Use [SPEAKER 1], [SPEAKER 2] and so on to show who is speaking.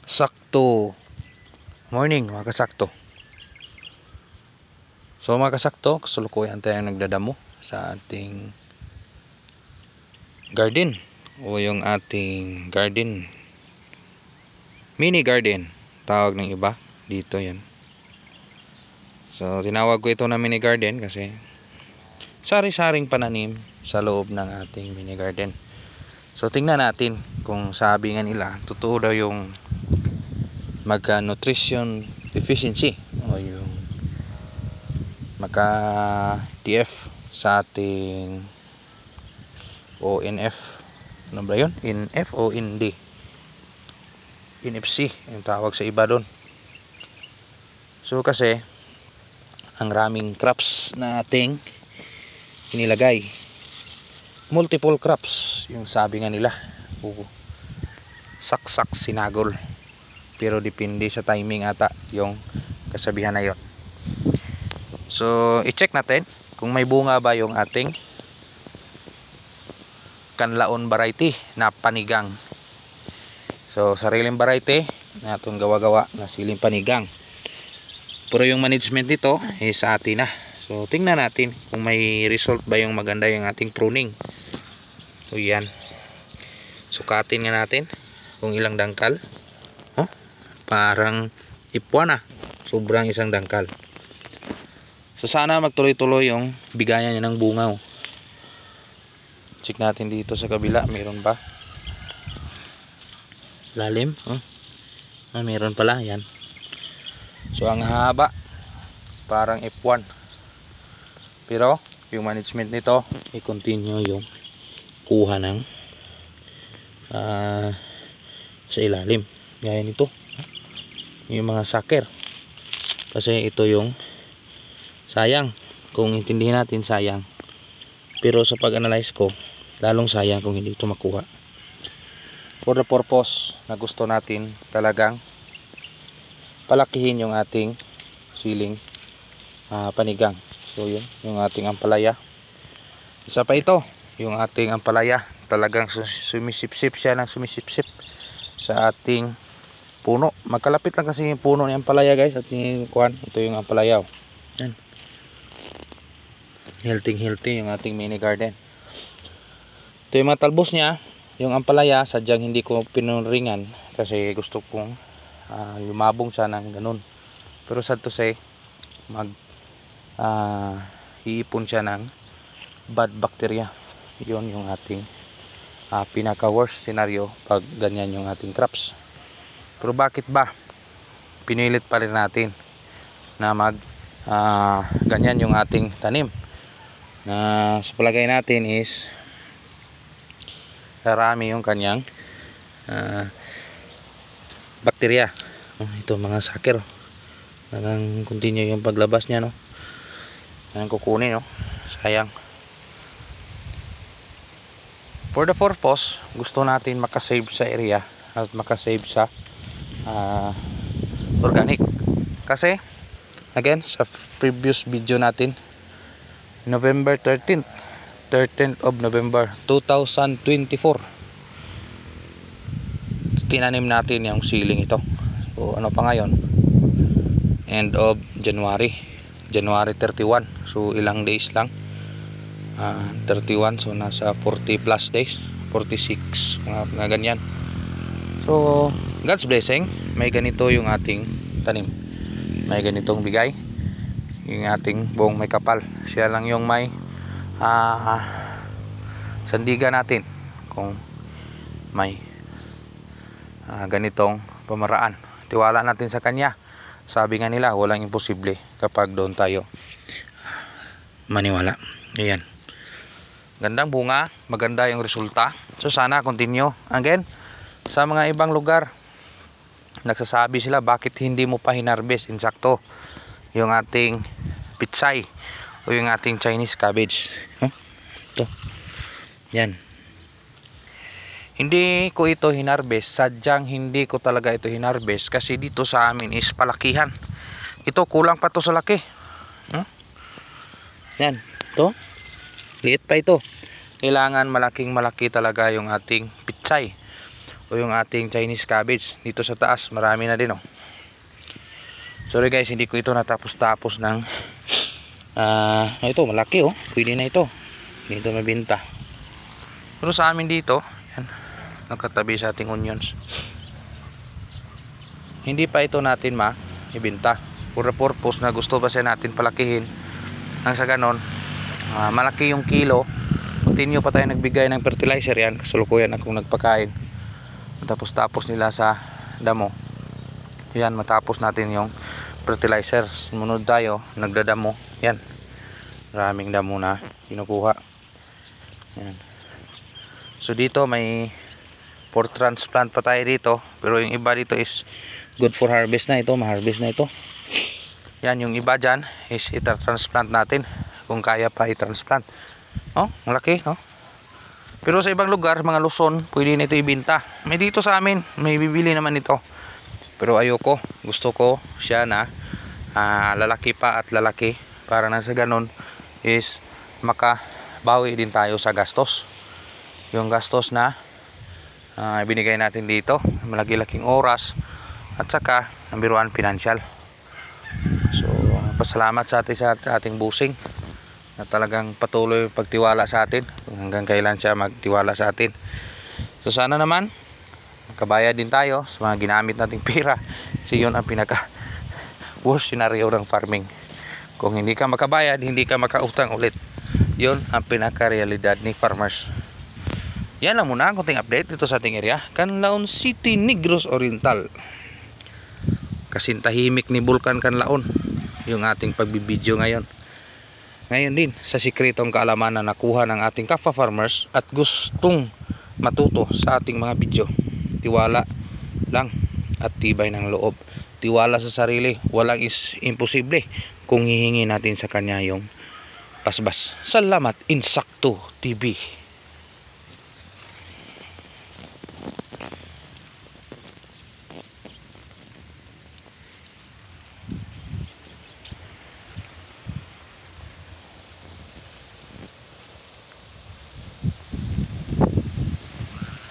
[SPEAKER 1] Sakto. Morning mga kasakto. So mga kasakto, kasalukuyan tayong nagdadamo sa ating garden o yung ating garden, mini garden tawag ng iba dito yan. So tinawag ko ito na mini garden kasi sari-saring pananim sa loob ng ating mini garden. So tingnan natin kung sabi nga nila totoo daw yung magka nutrition deficiency o yung magka DF sa ating ONF, ano ba yun? NF o ND, NFC yung tawag sa iba doon. So kasi ang raming crops na ating inilagay, multiple crops yung sabi nga nila, saksak sinagol, pero depende sa timing ata yung kasabihan na yun. So i-check natin kung may bunga ba yung ating kanlaon variety na panigang. So sariling variety na itong gawa-gawa na siling panigang, pero yung management nito sa atin na. So tingnan natin kung may result ba yung maganda yung ating pruning. So yan, sukatin nga natin kung ilang dangkal. Parang ipuan na, sobrang isang dangkal. So sana magtuloy-tuloy yung bigayan niya ng bunga. Check natin dito sa kabila, mayroon ba? Lalim, mayroon pala, yan. So ang haba, parang F1. Pero yung management nito, i-continue yung kuha ng sa ilalim. Gaya nito, yung mga sucker. Kasi ito yung sayang, kung intindihin natin sayang. Pero sa pag-analyze ko, lalong sayang kung hindi ito makuha. For the purpose na gusto natin talagang palakihin yung ating siling panigang. So yun, yung ating ampalaya. Isa pa ito, yung ating ampalaya, talagang sumisipsip siya ng sumisipsip sa ating puno. Magkalapit lang kasi yung puno ng ampalaya, guys, at yung kuhan, ito yung ampalaya. Yan. Healthy yung ating mini garden. Ito yung mga talbos niya. Yung ampalaya sadyang hindi ko pinuringan kasi gusto kong lumabong siya ng ganun. Pero sad to say, iipon siya ng bad bacteria. Yun yung ating pinaka worst scenario pag ganyan yung ating crops. Pero bakit ba pinilit pa rin natin na ganyan yung ating tanim? Na sa palagay natin is rarami yung kanyang bakterya. Ito mga sucker, hanggang continue yung paglabas niya, no? Ayan, kukunin, no? Sayang. For the purpose, gusto natin makasave sa area at makasave sa organic. Kasi again, sa previous video natin, November 13th of November 2024, tinanim natin yung siling ito. So ano pa ngayon, end of January 31. So ilang days lang, 31, so nasa 40 plus days, 46 mga ganyan. So God's blessing, may ganito yung ating tanim, may ganitong bigay yung ating buong may kapal. Siya lang yung may sandigan natin kung may ganitong pamaraan. Tiwala natin sa kanya. Sabi nga nila, walang imposible kapag doon tayo maniwala. Ayan, gandang bunga, maganda yung resulta. So sana continue. Again, sa mga ibang lugar nagsasabi sila, bakit hindi mo pa hinarvest insakto yung ating pitsay o yung ating Chinese cabbage? Ito, yan. Hindi ko ito hinarvest, sadyang hindi ko talaga ito hinarvest kasi dito sa amin is palakihan. Ito kulang pa to sa laki. Yan, ito liit pa ito. Kailangan malaking malaki talaga yung ating pitsay o Ito yung ating Chinese cabbage. Dito sa taas, marami na din oh. Sorry guys, hindi ko ito natapos-tapos ng ito, malaki oh. Pwede na ito. Hindi ito mabenta. Pero sa amin dito, yan, nakatabi sa ating onions. Hindi pa ito natin maibenta. For the purpose na gusto pa siya natin palakihin. Nang sa ganon, malaki yung kilo. Continue pa tayo nagbigay ng fertilizer yan. Kasalukuyan akong nagpakain. Tapos nila sa damo. Yan, matapos natin yung fertilizer. Sumunod tayo, nagdadamo. Yan. Maraming damo na kinukuha. Yan. So dito may for transplant pa tayo dito. Pero yung iba dito is good for harvest na ito. Ma-harvest na ito. Yan, yung iba dyan is ita-transplant natin. Kung kaya pa i-transplant. Oh, malaki, oh. Pero sa ibang lugar, mga Luzon, pwede nito ibenta. May dito sa amin, may bibili naman ito. Pero ayoko, gusto ko siya na lalaki pa at lalaki. Para na sa ganun is makabawi din tayo sa gastos. Yung gastos na ibinigay natin dito, malaki-laking oras at saka ang biruan financial. So, pasalamat sa ating busing na talagang patuloy pagtiwala sa atin hanggang kailan siya magtiwala sa atin. So sana naman makabayad din tayo sa mga ginamit nating pera, kasi yun ang pinaka worst scenario ng farming. Kung hindi ka makabayad, hindi ka makautang ulit, yun ang pinaka realidad ni farmers. Yan lang muna ang konting update dito sa ating area, Canlaon City, Negros Oriental. Kasintahimik ni Bulkan Canlaon yung ating pagbibideo ngayon. Ngayon din sa sikretong kaalaman na nakuha ng ating kapwa farmers at gustong matuto sa ating mga video. Tiwala lang at tibay ng loob. Tiwala sa sarili, walang imposible kung hihingi natin sa kanya yung pasbas. Salamat, Insakto TV.